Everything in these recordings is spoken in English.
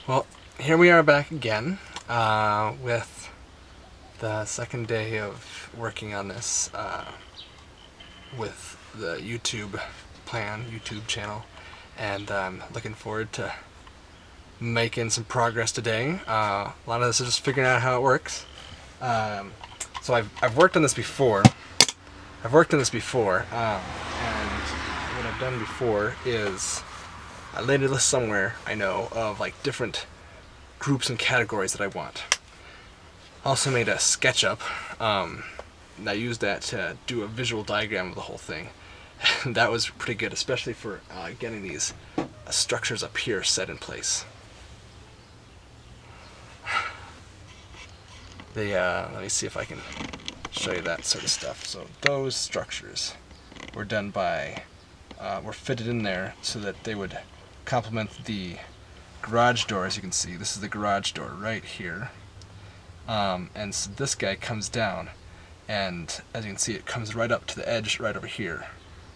Well, here we are back again with the second day of working on this with the YouTube channel, and I'm looking forward to making some progress today. A lot of this is just figuring out how it works. So I've worked on this before. And what I've done before is I laid a list somewhere I know of like different groups and categories that I want. Also made a SketchUp. And I used that to do a visual diagram of the whole thing. That was pretty good, especially for getting these structures up here set in place. Let me see if I can show you that sort of stuff. So those structures were done by, were fitted in there so that they would complement the garage door. As you can see, this is the garage door right here. And so this guy comes down, and as you can see, it comes right up to the edge right over here,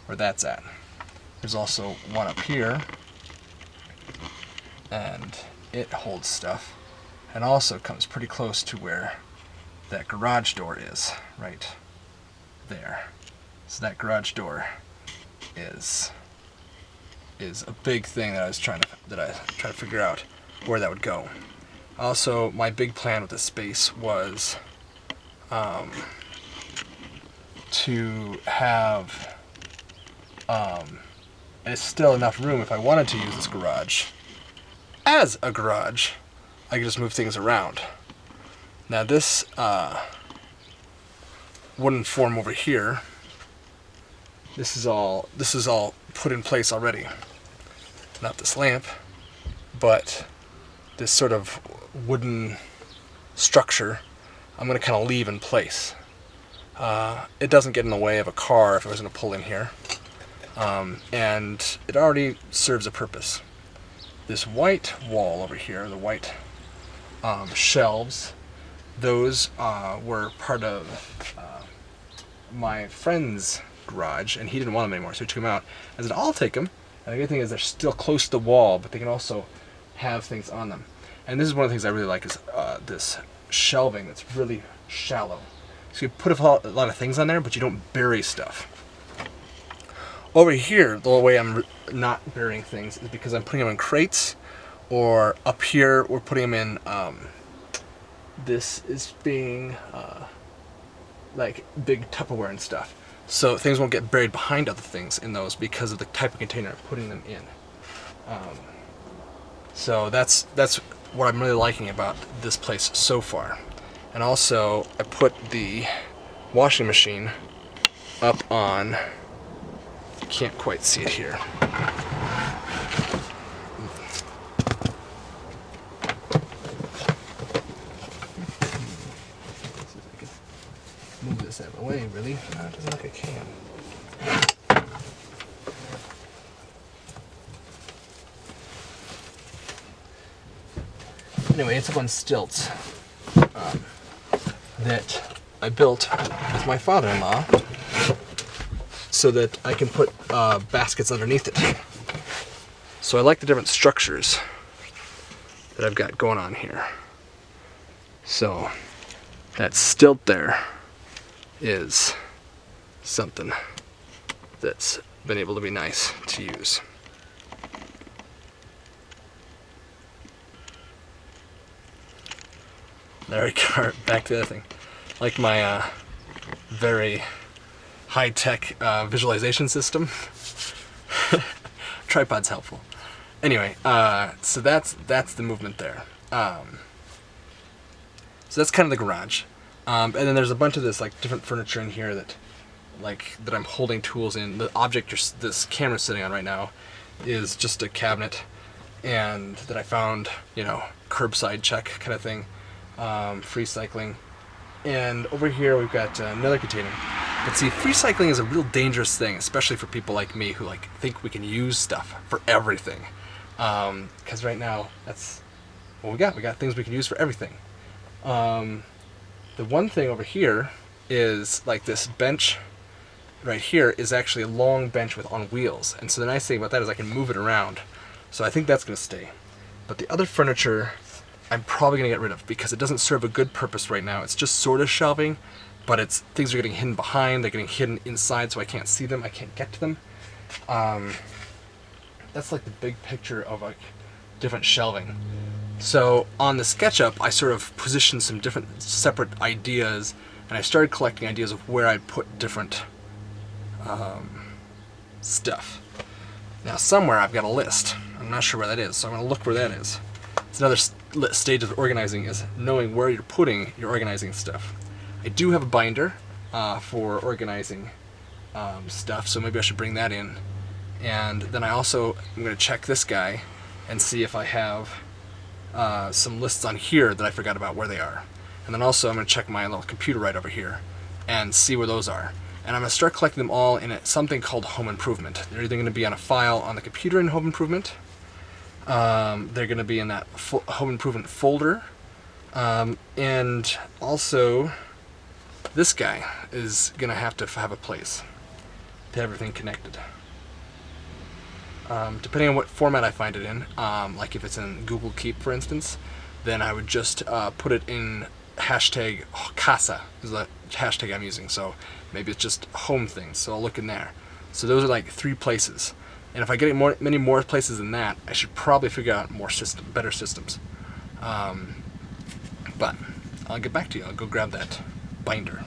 where that's at. There's also one up here, and it holds stuff, and also comes pretty close to where that garage door is, right there. So that garage door is a big thing that I try to figure out where that would go. Also, my big plan with this space was to have, and it's still enough room if I wanted to use this garage as a garage. I could just move things around. Now this wooden form over here, this is all put in place already. Not this lamp, but this sort of wooden structure I'm going to kind of leave in place. It doesn't get in the way of a car if I was going to pull in here. And it already serves a purpose. This white wall over here, the white shelves, those were part of my friend's garage, and he didn't want them anymore, so he took them out. I said, I'll take them. And the good thing is they're still close to the wall, but they can also have things on them. And this is one of the things I really like is this shelving that's really shallow. So you put a lot of things on there, but you don't bury stuff. Over here, the way I'm not burying things is because I'm putting them in crates, or up here we're putting them in, this is being like big Tupperware and stuff. So things won't get buried behind other things in those because of the type of container I'm putting them in. So that's what I'm really liking about this place so far. And also, I put the washing machine up on, you can't quite see it here. Move this out of the way, really. No, it doesn't look like I can. Anyway, it's up on stilts that I built with my father-in-law so that I can put baskets underneath it. So I like the different structures that I've got going on here. So that stilt there is something that's been able to be nice to use. There we go, back to the other thing. Like my very high-tech visualization system. Tripod's helpful. Anyway, so that's the movement there. So that's kind of the garage. And then there's a bunch of this like different furniture in here that I'm holding tools in. The object this camera's sitting on right now is just a cabinet, and that I found, curbside check kind of thing. Free cycling. And over here we've got another container. But see, free cycling is a real dangerous thing, especially for people like me who think we can use stuff for everything. Because right now that's what we got. We got things we can use for everything. The one thing over here is like this bench right here is actually a long bench on wheels. And so the nice thing about that is I can move it around. So I think that's going to stay. But the other furniture I'm probably going to get rid of because it doesn't serve a good purpose right now. It's just sort of shelving, but things are getting hidden behind, they're getting hidden inside so I can't see them, I can't get to them. That's like the big picture of like different shelving. So on the SketchUp, I sort of positioned some different separate ideas, and I started collecting ideas of where I'd put different stuff. Now somewhere I've got a list. I'm not sure where that is, so I'm going to look where that is. It's another stage of organizing, is knowing where you're putting your organizing stuff. I do have a binder for organizing stuff, so maybe I should bring that in. And then I also am going to check this guy and see if I have some lists on here that I forgot about where they are. And then also I'm going to check my little computer right over here and see where those are. And I'm going to start collecting them all in something called Home Improvement. They're either going to be on a file on the computer in Home Improvement. They're going to be in that Home Improvement folder. And also, this guy is going to have a place to everything connected. Depending on what format I find it in, like if it's in Google Keep, for instance, then I would just put it in hashtag casa is the hashtag I'm using. So maybe it's just home things. So I'll look in there. So those are like 3 places. And if I get many more places than that, I should probably figure out better systems. But I'll get back to you. I'll go grab that binder.